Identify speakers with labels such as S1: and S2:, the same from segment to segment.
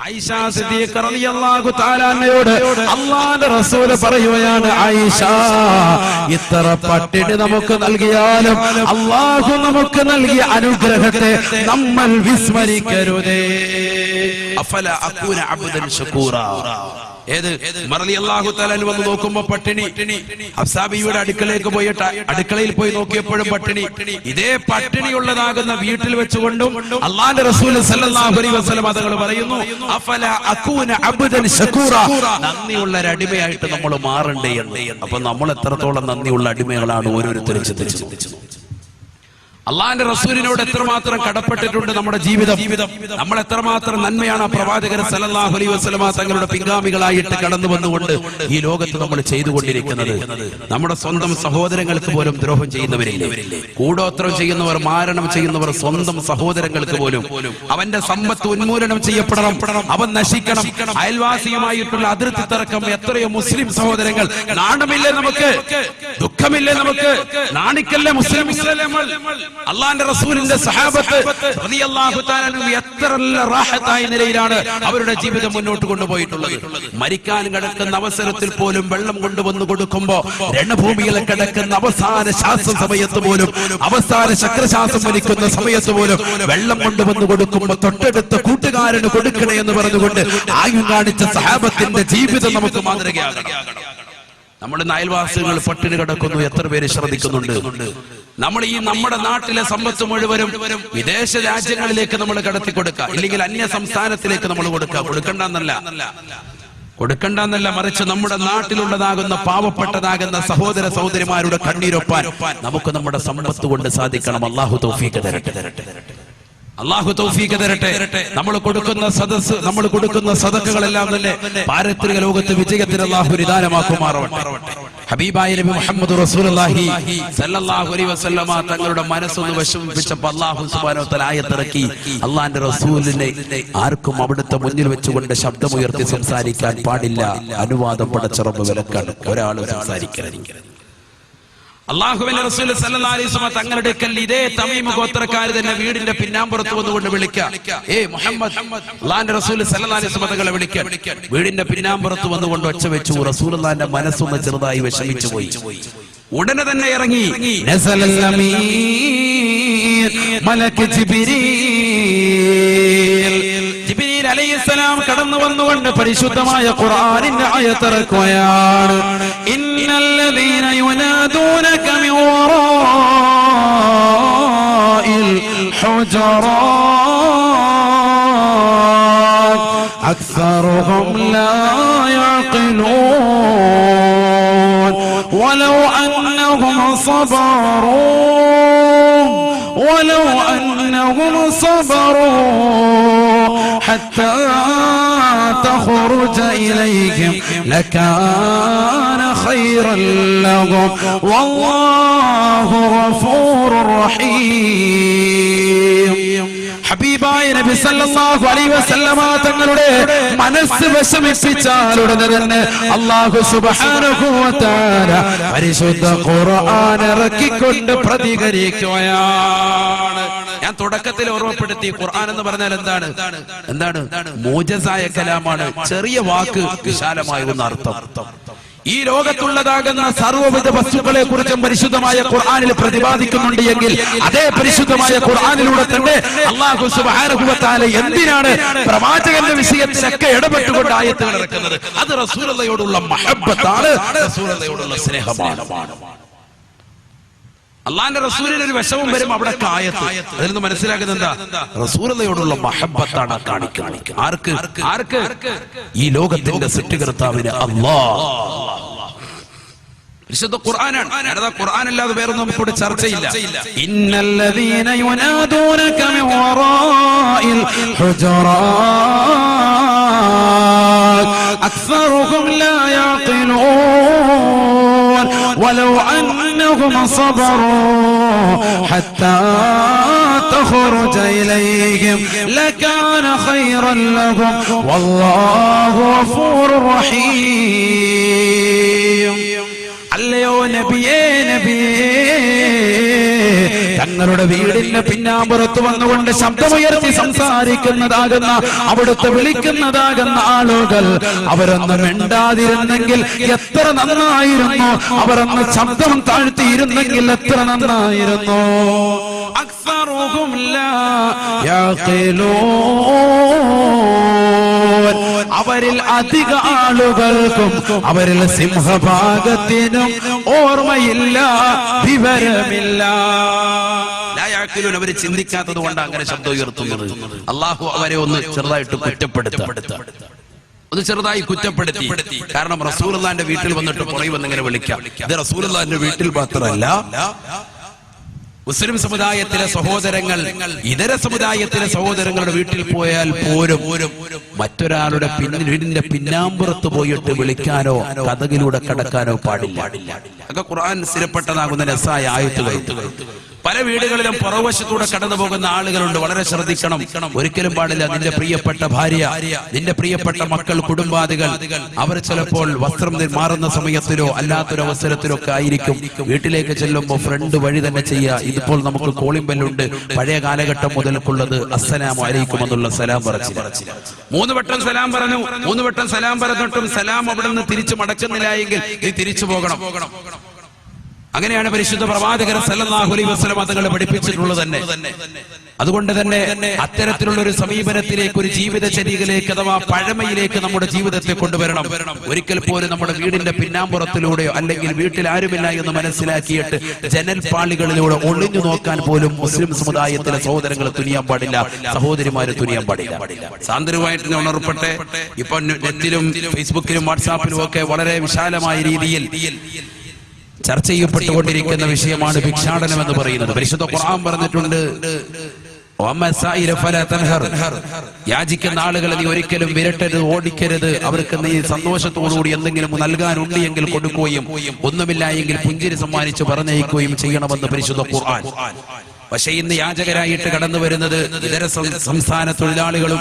S1: ആയിഷ സിദ്ദീഖ റളിയല്ലാഹു തആല അൻഹയോട് അല്ലാഹുവിന്റെ റസൂൽ പറയുകയാണ്, ആയിഷ, ഇത്ര പട്ടിണി നമുക്ക് നൽകിയാലും അല്ലാഹു നമുക്ക് നൽകിയ അനുഗ്രഹത്തെ നമ്മൾ വിസ്മരിക്കരുതേ. അഫല അകൂന അബ്ദൻ ശകൂറ. റളിയല്ലാഹു തആല വന്ന് നോക്കുമ്പോ പട്ടിണി. ഹഫ്സാ ബീവിയുടെ അടുക്കളയിൽ പോയി നോക്കിയപ്പോഴും പട്ടിണി. ഇതേ പട്ടിണിയുള്ളതാകുന്ന വീട്ടിൽ വെച്ചുകൊണ്ടും അല്ലാഹുവിന്റെ റസൂൽ സല്ലല്ലാഹു അലൈഹി വസല്ലം തങ്ങൾ പറയുന്നു, അഫല അകൂന അബ്ദൻ ശകൂറ, നന്ദിയുള്ള ഒരു അടിമയായിട്ട് നമ്മൾ മാറണ്ടേ എന്ന്. അപ്പൊ നമ്മൾ എത്രത്തോളം നന്ദിയുള്ള അടിമകളാണ് ഓരോരുത്തരും ചിന്തിച്ചു. അള്ളാന്റെ റസൂലിനോട് എത്രമാത്രം കടപ്പെട്ടിട്ടുണ്ട് നമ്മുടെ ജീവിതം. നമ്മൾ എത്രമാത്രം നന്മയാണ് പ്രവാചകൻ സല്ലല്ലാഹു അലൈഹി വസല്ലമ തങ്ങളുടെ പിൻഗാമികളായിട്ട് കടന്നു വന്നുകൊണ്ട് ഈ ലോകത്ത് നമ്മൾ ചെയ്തുകൊണ്ടിരിക്കുന്നത്. നമ്മുടെ സ്വന്തം സഹോദരങ്ങൾക്ക് പോലും ദ്രോഹം ചെയ്യുന്നവരില്ലേ? കൂടോത്രം ചെയ്യുന്നവർ, മാരണം ചെയ്യുന്നവർ സ്വന്തം സഹോദരങ്ങൾക്ക് പോലും അവന്റെ സമ്പത്ത് ഉന്മൂലനം ചെയ്യപ്പെടണം, അവൻ നശിക്കണം. അയൽവാസിയുമായിട്ടുള്ള അതിർത്തി തർക്കം. എത്രയോ മുസ്ലിം സഹോദരങ്ങൾ. നാണമില്ലേ നമുക്ക്? ദുഃഖമില്ലേ നമുക്ക്? നാണിക്കല്ലേ മുസ്ലിംകളല്ലേ നമ്മൾ? അള്ളാന്റെ റസൂലിന്റെ സഹാബത്ത് റളിയല്ലാഹു തആല എത്ര റാഹത്തായ നിലയിലാണ് അവരുടെ ജീവിതം മുന്നോട്ട് കൊണ്ടുപോയിട്ടുള്ളത്. മരിക്കാൻ കിടക്കുന്ന അവസരത്തിൽ പോലും വെള്ളം കൊണ്ടുവന്നു കൊടുക്കുമ്പോ, രണഭൂമിയിൽ കിടക്കുന്ന അവസാന ശ്വാസം സമയത്ത് പോലും, അവസാന ചക്രശ്വാസം വലിക്കുന്ന സമയത്ത് പോലും വെള്ളം കൊണ്ടുവന്നു കൊടുക്കുമ്പോ തൊട്ടടുത്ത കൂട്ടുകാരന് കൊടുക്കണേ എന്ന് പറഞ്ഞുകൊണ്ട് ആയുധം കാണിച്ച സഹാബത്തിന്റെ ജീവിതം നമുക്ക് മാതൃകയാകണം. നമ്മുടെ അയൽവാസികൾ പട്ടിണി കിടക്കുന്നു, എത്ര പേര് ശ്രദ്ധിക്കുന്നുണ്ട്? നമ്മൾ ഈ നമ്മുടെ നാട്ടിലെ സമ്പത്ത് മുഴുവനും വിദേശ രാജ്യങ്ങളിലേക്ക് നമ്മൾ കടത്തി കൊടുക്കുക, ഇല്ലെങ്കിൽ അന്യ സംസ്ഥാനത്തിലേക്ക് നമ്മൾ കൊടുക്കണ്ടെന്നല്ല, മറിച്ച് നമ്മുടെ നാട്ടിലുള്ളതാകുന്ന പാവപ്പെട്ടതാകുന്ന സഹോദര സഹോദരിമാരുടെ കണ്ണീരൊപ്പാൻ നമുക്ക് നമ്മുടെ സമ്പത്ത് കൊണ്ട് സാധിക്കണം. അല്ലാഹു തൗഫീഖ് തരട്ടെ. അല്ലാഹു തൗഫീഖ് തരട്ടെ. നമ്മൾ കൊടുക്കുന്ന സദഖകളെല്ലാം തന്നെ പാരത്രിക ലോകത്ത് വിജയത്തിന് അല്ലാഹു നിദാനമാക്കുമാറാവട്ടെ. ഹബീബായ നബി മുഹമ്മദ് റസൂലുള്ളാഹി സല്ലല്ലാഹു അലൈഹി വസല്ലമ തങ്ങളുടെ മനസ്സൊന്ന് വിഷമിപ്പിച്ചപ്പോൾ അല്ലാഹു സുബ്ഹാനഹു വ തആല ആയത്തിറക്കി, അല്ലാഹുവിന്റെ റസൂലിനെ ആർക്കും അവിടുത്തെ മുന്നിൽ വെച്ചുകൊണ്ട് ശബ്ദമുയർത്തി സംസാരിക്കാൻ പാടില്ല. അനുവാദം പടച്ച റബ്ബ് വിലക്കാണ്, ഒരാളും സംസാരിക്കരുത്. അല്ലാഹുവിന്റെ റസൂൽ സല്ലല്ലാഹു അലൈഹി വസല്ലം തങ്ങളുടെ ഇതേ തമീം ഗോത്രക്കാർ തന്നെ വീടിന്റെ പിന്നാമ്പുറത്ത് വന്നുകൊണ്ട് വിളിക്കുക, മുഹമ്മദ്. അല്ലാഹുവിന്റെ റസൂൽ സല്ലല്ലാഹു അലൈഹി വസല്ലം തങ്ങളെ വിളിക്കുക. വീടിന്റെ പിന്നാമ്പുറത്ത് വന്നുകൊണ്ട് ഒച്ച വെച്ചു. റസൂലുള്ളാഹിന്റെ മനസ്സൊന്ന് ചെറുതായി വിഷമിച്ചു പോയി. ഉടനെ തന്നെ ഇറങ്ങി മലക്ക് ജിബ്രീൽ അലൈഹിസ്സലാം കടന്നു വന്നുകൊണ്ട് പരിശുദ്ധമായ ഖുർആനിന്റെ ആയത്തിറക്കുകയാണ്. ഇന്നല്ലദീന യുനാദൂനക മിൻ വറാഇൽ ഹുജറാത് അക്സറുഹും ലാ യഅഖിലൂൻ വലൗ അന്നഹും صبروا حتى تخرج إليهم لكان خيرا لهم والله غفور رحيم. ഹബീബായ നബി സല്ലല്ലാഹു അലൈഹി വസല്ലമ തങ്ങളുടെ മനസ്സ് വിഷമിപ്പിച്ചാൽ ഉടനെ തന്നെ അല്ലാഹു സുബ്ഹാനഹു വ തആല പരിശുദ്ധ ഖുർആൻ ഇറക്കിക്കൊണ്ട് പ്രതികരിക്കുകയാണ്. ഞാൻ തുടക്കത്തിൽ ഓർമ്മപ്പെടുത്തി, ഖുർആൻ എന്ന് പറഞ്ഞാൽ എന്താണ്? മോജസായ കലാമാണ്. ചെറിയ വാക്ക് വിശാലമായ ഒന്ന് അർത്ഥം. ഈ ലോകത്തുള്ളതാകുന്ന സർവ്വവിധ വസ്തുക്കളെ കുറിച്ചും പരിശുദ്ധമായ ഖുർആനിൽ പ്രതിപാദിക്കുന്നുണ്ട് എങ്കിൽ അതേ പരിശുദ്ധമായ ഖുർആനിലൂടെ തന്നെ അല്ലാഹു സുബ്ഹാനഹു വ തആല എന്തിനാണ് പ്രവാചകന്റെ വിഷയത്തിലൊക്കെ ഇടപെട്ടുകൊണ്ട് ആയത്തുകൾ ഇറക്കുന്നത്? അത് റസൂലുള്ളാഹിയോടുള്ള മഹബ്ബത്താണ്, റസൂലുള്ളാഹിയോടുള്ള സ്നേഹമാണ്. അള്ളാന്റെ റസൂലിന് ഒരു വിഷമം വരും, അവിടെ ആയത്ത്. അതിൽ നിന്ന് മനസ്സിലാക്കുന്നത് എന്താ? റസൂലുള്ളാഹിയോടുള്ള മഹബ്ബത്താണ് കാണിക്കുന്നത്. ആർക്ക്? ഈ ലോകത്തിന്റെ സൃഷ്ടികർത്താവിന് അല്ലാഹ്. വിശുദ്ധ ഖുർആനാണ്. അതാ ഖുർആൻ അല്ലാതെ വേറെ നമുക്കിവിടെ ചർച്ചയില്ല. ഇന്നല്ലദീന യുനാദൂനക മിൻ വറാഇൽ ഹുജറാത് അക്സറുഹും ലാ യഅഖിലൂൻ വലൗ അന്നഹും صبروا حتى تخرج إليهم لكان خيرا لهم والله غفور رحيم. അല്ലയോ നബിയേ, തങ്ങളുടെ വീടിന്റെ പിന്നാമ്പുറത്ത് വന്നുകൊണ്ട് ശബ്ദമുയർത്തി സംസാരിക്കുന്നതാകുന്ന അവിടുത്തെ വിളിക്കുന്നതാകുന്ന ആളുകൾ അവരൊന്ന് മിണ്ടാതിരുന്നെങ്കിൽ എത്ര നന്നായിരുന്നു, അവരൊന്ന് ശബ്ദം താഴ്ത്തിയിരുന്നെങ്കിൽ എത്ര നന്നായിരുന്നു. അക്സറുഹും ലാ യഖിലൂൻ, അവരിൽ അധിക ആളുകൾക്കും അവരിൽ സിംഹഭാഗത്തിനും ഓർമ്മയില്ല, വിവരമില്ല. അവർ ചിന്തിക്കാത്തത് കൊണ്ട് അങ്ങനെ ശബ്ദം ഉയർത്തുന്നത്. അള്ളാഹു അവരെ ഒന്ന് ചെറുതായിട്ട് ചെറുതായി കുറ്റപ്പെടുത്തി. കാരണം റസൂലുള്ളാഹിന്റെ വീട്ടിൽ വന്നിട്ട് പുറകെ വന്നിങ്ങനെ വിളിക്കാം. ഇത് റസൂലുള്ളാഹിന്റെ വീട്ടിൽ മാത്രമല്ല, മുസ്ലിം സമുദായത്തിലെ സഹോദരങ്ങൾ ഇതര സമുദായത്തിലെ സഹോദരങ്ങളുടെ വീട്ടിൽ പോയാൽ പോലും മറ്റൊരാളുടെ വീടിന്റെ പിന്നാമ്പുറത്ത് പോയിട്ട് വിളിക്കാനോ കതകിലൂടെ കടക്കാനോ പാടില്ല. അതൊക്കെ ഖുർആൻ സ്ഥിരപ്പെട്ടതാകുന്ന രസായ ആയത്തുകൾ. പല വീടുകളിലും പുറവശത്തൂടെ കടന്നു പോകുന്ന ആളുകളുണ്ട്. വളരെ ശ്രദ്ധിക്കണം. ഒരിക്കലും പാടില്ല. നിന്റെ പ്രിയപ്പെട്ട ഭാര്യ, നിന്റെ പ്രിയപ്പെട്ട മക്കൾ, കുടുംബാദികൾ അവർ ചിലപ്പോൾ വസ്ത്രം മാറുന്ന സമയത്തിലോ അല്ലാത്തൊരു അവസരത്തിലോ ഒക്കെ ആയിരിക്കും വീട്ടിലേക്ക് ചെല്ലുമ്പോൾ ഫ്രണ്ട് വഴി തന്നെ ചെയ്യുക. ഇതിപ്പോൾ നമുക്ക് കോളിംഗ് ബെല്ലുണ്ട്. പഴയ കാലഘട്ടം മുതൽക്കുള്ളത് അസ്സലാമു അലൈക്കും എന്നുള്ള സലാം പറഞ്ഞു. 3 വട്ടം സലാം പറഞ്ഞു. 3 വട്ടം സലാം പറഞ്ഞിട്ടും സലാം അവിടെ നിന്ന് തിരിച്ചു മടക്കുന്നില്ല എങ്കിൽ നീ തിരിച്ചു പോകണം. അങ്ങനെയാണ് പരിശുദ്ധ പ്രവാചകൻ സല്ലല്ലാഹു അലൈഹി വസല്ലം തങ്ങൾ പഠിപ്പിച്ചിട്ടുള്ളത് തന്നെ. അതുകൊണ്ട് തന്നെ അത്തരത്തിലുള്ള ഒരു സമീപനത്തിലേക്ക്, ഒരു ജീവിതചര്യയിലേക്ക് അഥവാ പഴമയിലേക്ക് നമ്മുടെ ജീവിതത്തെ കൊണ്ടുവരണം. ഒരിക്കൽ പോലും നമ്മുടെ വീടിന്റെ പിന്നാമ്പുറത്തിലൂടെയോ അല്ലെങ്കിൽ വീട്ടിൽ ആരുമില്ല എന്ന് മനസ്സിലാക്കിയിട്ട് ജനൽപ്പാളികളിലൂടെ ഒളിഞ്ഞു നോക്കാൻ പോലും മുസ്ലിം സമുദായത്തിലെ സഹോദരങ്ങൾ തുനിയാൻ പാടില്ല, സഹോദരിമാര് തുനിയാൻ പാടില്ല. സാന്ദർഭമായിട്ട് ഞാൻ ഉണർപ്പെട്ടെ, ഇപ്പൊ നെറ്റിലും ഫേസ്ബുക്കിലും വാട്സാപ്പിലും ഒക്കെ വളരെ വിശാലമായ രീതിയിൽ ചർച്ച ചെയ്യപ്പെട്ടുകൊണ്ടിരിക്കുന്ന വിഷയമാണ് ഭിക്ഷാടനം എന്ന് പറയുന്നത്. പരിശുദ്ധ ഖുർആൻ പറഞ്ഞിട്ടുണ്ട്, യാചിക്കുന്ന ആളുകളെ നീ ഒരിക്കലും വിരട്ടരുത്, ഓടിക്കരുത്. അവർക്ക് നീ സന്തോഷത്തോടുകൂടി എന്തെങ്കിലും നൽകാനുണ്ട് എങ്കിൽ കൊടുക്കുകയും ഒന്നുമില്ല എങ്കിൽ പുഞ്ചിരി സമ്മാനിച്ച് പറഞ്ഞയക്കുകയും ചെയ്യണമെന്ന് പരിശുദ്ധ ഖുർആൻ. പക്ഷേ ഇന്ന് യാചകരായിട്ട് കടന്നു വരുന്നത് ഇതര സംസ്ഥാന തൊഴിലാളികളും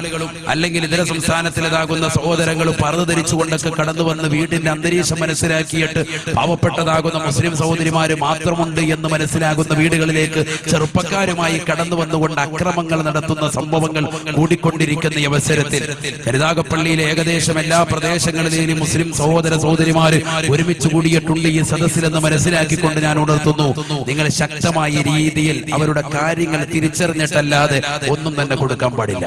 S1: അല്ലെങ്കിൽ ഇതര സംസ്ഥാനത്തിലേതാകുന്ന സഹോദരങ്ങളും പർദ്ദ ധരിച്ചുകൊണ്ടൊക്കെ കടന്നു വന്ന് വീടിന്റെ അന്തരീക്ഷം മനസ്സിലാക്കിയിട്ട് പാവപ്പെട്ടതാകുന്ന മുസ്ലിം സഹോദരിമാര് മാത്രമുണ്ട് എന്ന് മനസ്സിലാകുന്ന വീടുകളിലേക്ക് ചെറുപ്പക്കാരുമായി കടന്നു വന്നുകൊണ്ട് അക്രമങ്ങൾ നടത്തുന്ന സംഭവങ്ങൾ കൂടിക്കൊണ്ടിരിക്കുന്ന ഈ അവസരത്തിൽ കരുനാഗപ്പള്ളിയിലെ ഏകദേശം എല്ലാ പ്രദേശങ്ങളിലെയും മുസ്ലിം സഹോദര സഹോദരിമാര് ഒരുമിച്ച് കൂടിയിട്ടുണ്ട് ഈ സദസ്സിലെന്ന് മനസ്സിലാക്കിക്കൊണ്ട് ഞാൻ ഉണർത്തുന്നു, നിങ്ങൾ ശക്തമായ രീതിയിൽ അവരുടെ കാര്യങ്ങൾ തിരിച്ചറിഞ്ഞിട്ടല്ലാതെ ഒന്നും തന്നെ കൊടുക്കാൻ പാടില്ല.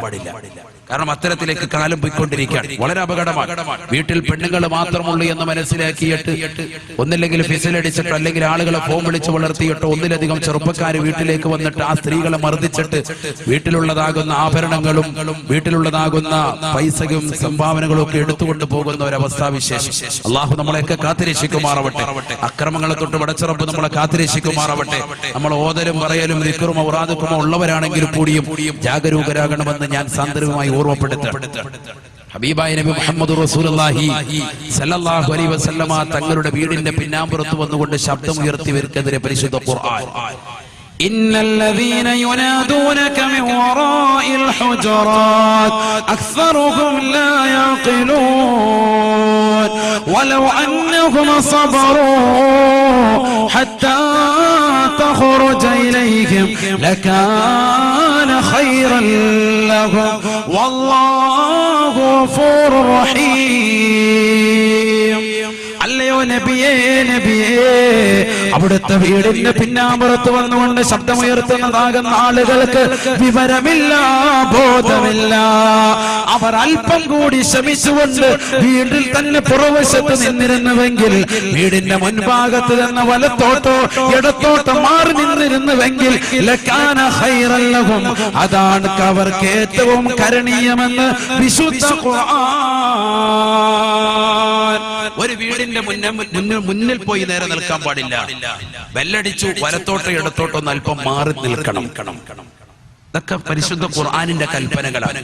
S1: കാരണം അത്തരത്തിലേക്ക് കാലം പോയിക്കൊണ്ടിരിക്കുകയാണ്. വളരെ അപകടമാണ്. വീട്ടിൽ പെണ്ണുങ്ങൾ മാത്രമുള്ളൂ എന്ന് മനസ്സിലാക്കിയിട്ട് ഒന്നില്ലെങ്കിൽ ഫിസിലടിച്ചിട്ടോ അല്ലെങ്കിൽ ആളുകളെ ഫോം വിളിച്ച് വളർത്തിയിട്ടോ ഒന്നിലധികം ചെറുപ്പക്കാർ വീട്ടിലേക്ക് വന്നിട്ട് ആ സ്ത്രീകളെ മർദ്ദിച്ചിട്ട് വീട്ടിലുള്ളതാകുന്ന ആഭരണങ്ങളും വീട്ടിലുള്ളതാകുന്ന പൈസയും സംഭാവനകളും ഒക്കെ എടുത്തുകൊണ്ട് പോകുന്ന ഒരവസ്ഥാവിശേഷം. അള്ളാഹു നമ്മളെയൊക്കെ കാത്തിരക്ഷിക്കുമാറാവട്ടെ. അക്രമങ്ങളെ തൊട്ട് പടച്ചിറപ്പ് നമ്മളെ കാത്തിരക്ഷിക്കുമാറാവട്ടെ. നമ്മൾ ഓതലും പറയലും ദിക്റും ഔറാദും ഉള്ളവരാണെങ്കിൽ കൂടിയും ജാഗരൂകരാകണമെന്ന് ഞാൻ സാന്ദർഭമായി ഓർമ്മപ്പെടുത്താം. ഹബീബായ നബി മുഹമ്മദ് റസൂലുള്ളാഹി സല്ലല്ലാഹു അലൈഹി വസല്ലമ തങ്ങളുടെ വീടിന്റെ പിന്നാമ്പുറത്ത് വന്നുകൊണ്ട് ശബ്ദമുയർത്തിയവർക്കെതിരെ പരിശുദ്ധ ഖുർആൻ, ഇന്നല്ലദീന യുനാദൂനക മിൻ വറാഇൽ ഹുജറാത്ത് അക്സറുഹും ലാ യഖിലൂൻ വലൗ അന്നഹും സബറൂ ഹത്താ തഖറുജ ഇലൈഹിം ലകാന ഖൈറൻ ലഹും വല്ലാഹു ഗഫൂറുർ റഹീം. അല്ലയോ നബിയേ, നബിയേ, അവിടുത്തെ വീടിന്റെ പിന്നാമ്പുറത്ത് വന്നുകൊണ്ട് ശബ്ദമുയർത്തുന്നതാകുന്ന ആളുകൾക്ക് വിവരമില്ല, ബോധമില്ല. അവർ അല്പം കൂടി ശ്രമിച്ചുകൊണ്ട് വീട്ടിൽ തന്നെ പുറവശത്ത് നിന്നിരുന്നുവെങ്കിൽ, വീടിന്റെ മുൻഭാഗത്ത് നിന്ന് വലത്തോട്ടോ ഇടത്തോട്ടോ മാറി നിന്നിരുന്നുവെങ്കിൽ ലകാന ഖൈറൻ ലഹും, അതാണ് അവർക്ക് ഏറ്റവും കരണീയമെന്ന് വിശുദ്ധ ഖുർആൻ. ഒരു വീടിന്റെ മുന്നിൽ പോയി നേരെ നിൽക്കാൻ പാടില്ല. ബെല്ലടിച്ചു വലത്തോട്ടോ ഇടത്തോട്ടോ ഒന്ന് അല്പം മാറി നിൽക്കണം. ഇതൊക്കെ പരിശുദ്ധ ഖുർആനിന്റെ കൽപ്പനകളാണ്.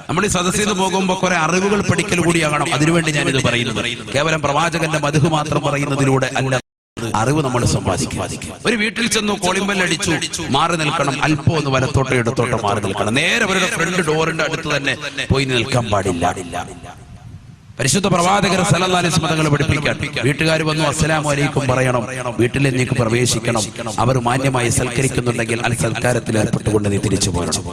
S1: നമ്മൾ ഈ സദസ്സിൽ നിന്ന് പോകുമ്പോൾ കുറെ അറിവുകൾ പഠിക്കൽ കൂടിയാകണം. അതിനുവേണ്ടി ഞാനിത് പറയുന്നത് കേവലം പ്രവാചകന്റെ മദ്ഹ് മാത്രം പറയുന്നതിലൂടെ അല്ല, അറിവ് നമ്മൾ സമ്പാദിക്കും. ഒരു വീട്ടിൽ ചെന്നു കോളിംഗ് ബെൽ അടിച്ചു, മാറി നിൽക്കണം. അല്പം ഒന്ന് വലത്തോട്ടോ ഇടത്തോട്ടോ മാറി നിൽക്കണം. നേരെ അവരുടെ ഫ്രണ്ട് ഡോറിന്റെ അടുത്ത് തന്നെ പോയി നിൽക്കാൻ പാടില്ല. പരിശുദ്ധ പ്രവാചകർ സല്ലല്ലാഹു അലൈഹി വസല്ലം തങ്ങൾ പഠിപ്പിക്കാൻ വീട്ടുകാർ വന്നു അസ്സലാമു അലൈക്കും പറയണം, വീട്ടിലേക്ക് പ്രവേശിക്കണം. അവർ മാന്യമായി സൽക്കരിക്കുന്നുണ്ടെങ്കിൽ ആ സൽക്കാരത്തിൽ ഏർപ്പെട്ടുകൊണ്ട് നീ തിരിച്ചു പോകണം.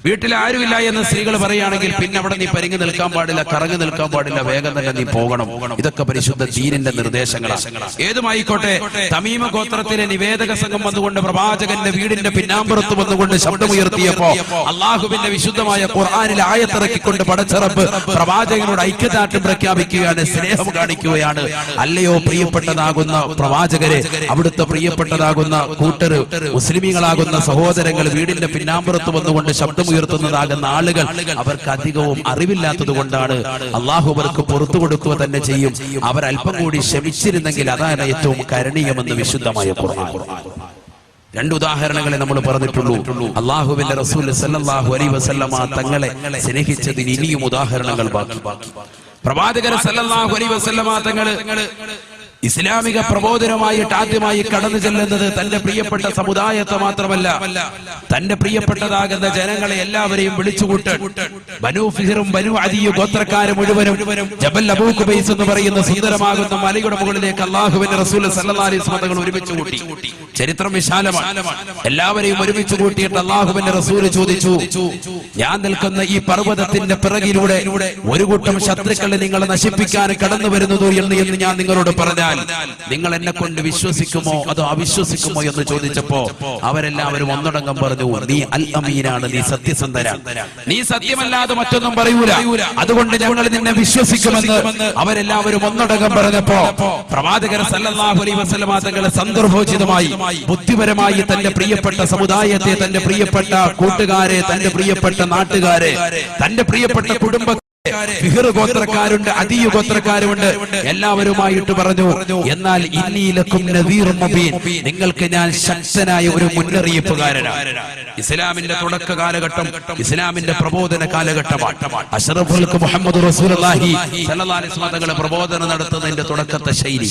S1: വീട്ടിൽ ആരുമില്ല എന്ന് സ്ത്രീകൾ പറയുകയാണെങ്കിൽ പിന്നെ അവിടെ നീ പരിങ്ങി നിൽക്കാൻ പാടില്ല, കറങ്ങി നിൽക്കാൻ പാടില്ല, വേഗം തന്നെ നീ പോകണം. ഇതൊക്കെ പരിശുദ്ധ ദീനിന്റെ നിർദ്ദേശങ്ങളാണ്. ഏതുമായിക്കോട്ടെ, തമീമ ഗോത്രത്തിലെ നിവേദക സംഘം വന്നുകൊണ്ട് പ്രവാചകന്റെ വീടിന്റെ പിന്നാമ്പുറത്ത് വന്നുകൊണ്ട് ശബ്ദമുയർത്തിയപ്പോ അള്ളാഹുവിന്റെ വിശുദ്ധമായ ഖുർആനിൽ ആയത്തിറക്കിക്കൊണ്ട് പടച്ചറബ് പ്രവാചകനോട് ഐക്യദാർഢ്യം പ്രഖ്യാപിക്കുകയാണ്, സ്നേഹം കാണിക്കുകയാണ്. അല്ലയോ പ്രിയപ്പെട്ടതാകുന്ന പ്രവാചകരെ, അവിടുത്തെ പ്രിയപ്പെട്ടതാകുന്ന കൂട്ടര് മുസ്ലിമീങ്ങളാകുന്ന സഹോദരങ്ങൾ വീടിന്റെ പിന്നാമ്പുറത്ത് വന്നുകൊണ്ട് ശബ്ദമുയർത്തുന്നതാകുന്ന ആളുകൾ അവർക്ക് അധികവും അറിവില്ലാത്തത് കൊണ്ടാണ്. അള്ളാഹു അവർക്ക് പുറത്തു കൊടുക്കുക തന്നെ ചെയ്യും. അവർ അല്പം കൂടി ക്ഷമിച്ചിരുന്നെങ്കിൽ അതാണ് ഏറ്റവും കരണീയമെന്ന് വിശുദ്ധമായ ഖുർആൻ. രണ്ട് ഉദാഹരണങ്ങളെ നമ്മൾ പറഞ്ഞിട്ടുള്ളൂ. അള്ളാഹുവിന്റെ റസൂൽ സല്ലല്ലാഹു അലൈഹി വസല്ലമ തങ്ങളെ സ്നേഹിച്ചതിന് ഇനിയും ഉദാഹരണങ്ങൾ ബാക്കി. പ്രവാചകർ സല്ലല്ലാഹു അലൈഹി വസല്ലമ തങ്ങള് ഇസ്ലാമിക പ്രബോധനമായിട്ട് ആദ്യമായി കടന്നു ചെല്ലുന്നത് തന്റെ പ്രിയപ്പെട്ട സമുദായത്തെ മാത്രമല്ല, തന്റെ പ്രിയപ്പെട്ടതാകുന്ന ജനങ്ങളെ എല്ലാവരെയും വിളിച്ചുകൂട്ട് ബനൂ ഫിഹ്റും ബനൂ അദി ഗോത്രക്കാരെ മുഴുവനും ജബൽ അബൂ ഖുബൈസ് എന്ന് പറയുന്ന സുന്ദരമാകുന്ന മലയുടെ മുകളിലേക്ക് അല്ലാഹുവിന്റെ റസൂൽ സല്ലല്ലാഹു അലൈഹി വസല്ലം തങ്ങൾ ഒരുമിച്ച് കൂട്ടി. ചരിത്രം വിശാലമാണ്. എല്ലാവരെയും ഒരുമിച്ച് കൂട്ടിയിട്ട് അല്ലാഹുവിന്റെ റസൂൽ ചോദിച്ചു, ഞാൻ നിൽക്കുന്ന ഈ പർവ്വതത്തിന്റെ പിറകിലൂടെ ഒരു കൂട്ടം ശത്രുക്കളെ നിങ്ങളെ നശിപ്പിക്കാൻ കടന്നു വരുന്നത് എന്ന് ഞാൻ നിങ്ങളോട് പറഞ്ഞാൽ നിങ്ങൾ എന്നെ കൊണ്ട് വിശ്വസിക്കുമോ അതോ അവിശ്വസിക്കുമോ എന്ന് ചോദിച്ചപ്പോ അവരെല്ലാവരും ഒന്നടങ്കം പറഞ്ഞു, നീ അൽ അമീനാണ്, നീ സത്യസന്ധനാണ്, നീ സത്യമല്ലാതെ മറ്റൊന്നും പറയൂല, അതുകൊണ്ട് ഞങ്ങൾ നിന്നെ വിശ്വസിക്കുമെന്ന് അവരെല്ലാവരും ഒന്നടങ്കം പറഞ്ഞപ്പോ പ്രവാചകർ സല്ലല്ലാഹു അലൈഹി വസല്ലം തങ്ങൾ സന്ദർഭോചിതമായി ബുദ്ധിപരമായി തന്റെ പ്രിയപ്പെട്ട സമുദായത്തെ, തന്റെ പ്രിയപ്പെട്ട കൂട്ടുകാരെ, തന്റെ പ്രിയപ്പെട്ട നാട്ടുകാരെ, തന്റെ പ്രിയപ്പെട്ട കുടുംബ ഫിഹ്ർ ഗോത്രക്കാരുണ്ട്, അദീ ഗോത്രക്കാരുണ്ട്, എല്ലാവരുമായിട്ട് പറഞ്ഞു, എന്നാൽ ഇന്നീലക്കും നദീറും മുബീൻ, നിങ്ങൾക്ക് ഞാൻ ശക്തനായ ഒരു മുന്നറിയിപ്പുകാരനാണ്. ഇസ്ലാമിന്റെ തുടക്ക കാലഘട്ടം, ഇസ്ലാമിന്റെ പ്രബോധന കാലഘട്ടമാണ്. അഷ്റഫുൽ ഖൽഖ് മുഹമ്മദ് റസൂലുള്ളാഹി സ്വല്ലല്ലാഹു അലൈഹി വസല്ലം തങ്ങൾ പ്രബോധനം നടത്തുന്നതിന്റെ തുടക്കത്തെ ശൈലി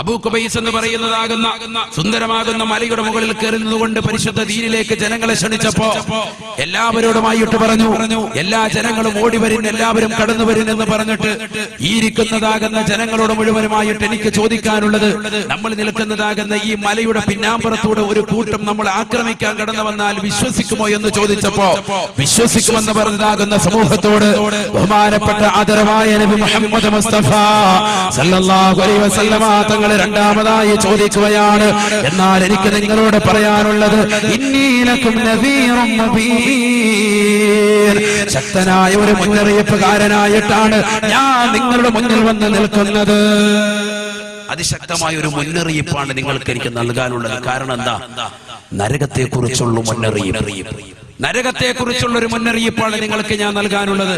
S1: അബൂ ഖുബൈസ് എന്ന് പറയുന്നതാകുന്ന സുന്ദരമാകുന്ന മലയുടെ മുകളിൽ കയറുന്നതുകൊണ്ട് പരിശുദ്ധ ദീനിലേക്ക് ജനങ്ങളെ ക്ഷണിച്ചപ്പോ എല്ലാവരോടുമായിട്ട് പറഞ്ഞു, എല്ലാ ജനങ്ങളും ഓടി വരുന്ന, എല്ലാവരും കടന്നു വരുന്നെന്ന് പറഞ്ഞിട്ട് ഈ ഇരിക്കുന്നതാകുന്ന ജനങ്ങളോട് മുഴുവനുമായിട്ട് എനിക്ക് ചോദിക്കാനുള്ളത്, നമ്മൾ നിൽക്കുന്നതാകുന്ന ഈ മലയുടെ പിന്നാമ്പുറത്തൂടെ ഒരു കൂട്ടം നമ്മൾ ആക്രമിക്കാൻ കടന്നു വന്നാൽ വിശ്വസിക്കുമോ എന്ന് ചോദിച്ചപ്പോ വിശ്വസിക്കുമെന്ന് പറഞ്ഞതാകുന്ന സമൂഹത്തോട് ബഹുമാനപ്പെട്ട ആദരവായ നബി മുഹമ്മദ് മുസ്തഫ സല്ലല്ലാഹു അലൈഹി വസല്ലമ തങ്ങൾ രണ്ടാമതായി ചോദിക്കുകയാണ്, എന്നാൽ എനിക്ക് നിങ്ങളോട് പറയാനുള്ളത്, ഇന്നീലക്കും നദീറും മുബീൻ, ശക്തനായ ഒരു മുന്നറിയിപ്പുകാരനായിട്ടാണ് ഞാൻ നിങ്ങളുടെ മുന്നിൽ വന്ന് നിൽക്കുന്നത്. അതിശക്തമായ ഒരു മുന്നറിയിപ്പാണ് നിങ്ങൾക്ക് എനിക്ക് നൽകാനുള്ളത്. കാരണം എന്താ? നരകത്തെ കുറിച്ചുള്ള മുന്നറിയിപ്പ്, നരകത്തെ കുറിച്ചുള്ള ഒരു മുന്നറിയിപ്പാണ് നിങ്ങൾക്ക് ഞാൻ നൽകാനുള്ളത്.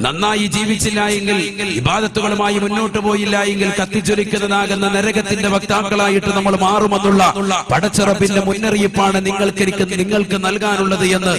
S1: നന്നായി ജീവിച്ചില്ല എങ്കിൽ, ഇബാദത്തുകളുമായി മുന്നോട്ട് പോയില്ല എങ്കിൽ കത്തിജ്വലിക്കുന്നതാകുന്ന നരകത്തിന്റെ വക്താക്കളായിട്ട് നമ്മൾ മാറുമെന്നുള്ള പടച്ചറബിന്റെ മുന്നറിയിപ്പാണ് നിങ്ങൾക്ക് നൽകാനുള്ളത് എന്ന്